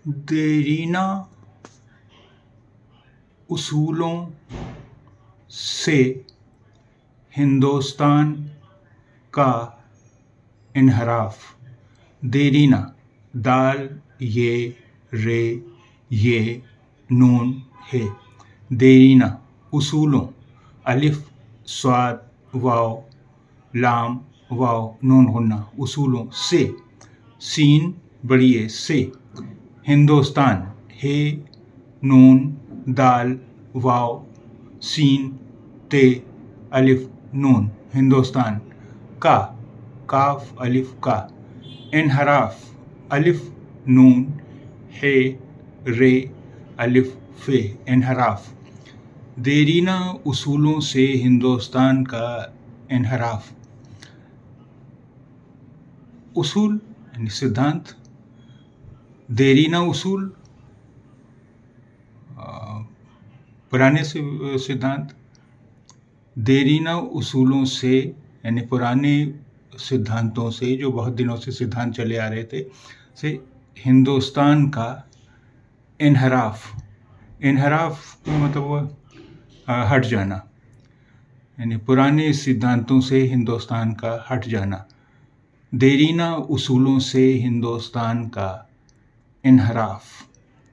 دیرینہ اصولوں سے ہندوستان کا انحراف. دیرینہ دال یہ رے یہ نون ہے. دیرینہ اصولوں الف صاد واو لام واو نون غنہ اصولوں سے سین بڑی سے ہندوستان ہے نون دال واو سین تے الف نون ہندوستان کا کاف الف کا انحراف الف نون ہے رے الف فے انحراف. دیرینہ اصولوں سے ہندوستان کا انحراف. اصول یعنی سدھانت. دیرینہ اصول پرانے سدھانت. دیرینہ اصولوں سے یعنی پرانے سدھانتوں سے جو بہت دنوں سے سدھانت چلے آ رہے تھے سے ہندوستان کا انحراف. انحراف کا مطلب ہوا ہٹ جانا، یعنی پرانے سدھانتوں سے ہندوستان کا ہٹ جانا. دیرینہ اصولوں سے ہندوستان کا انحراف.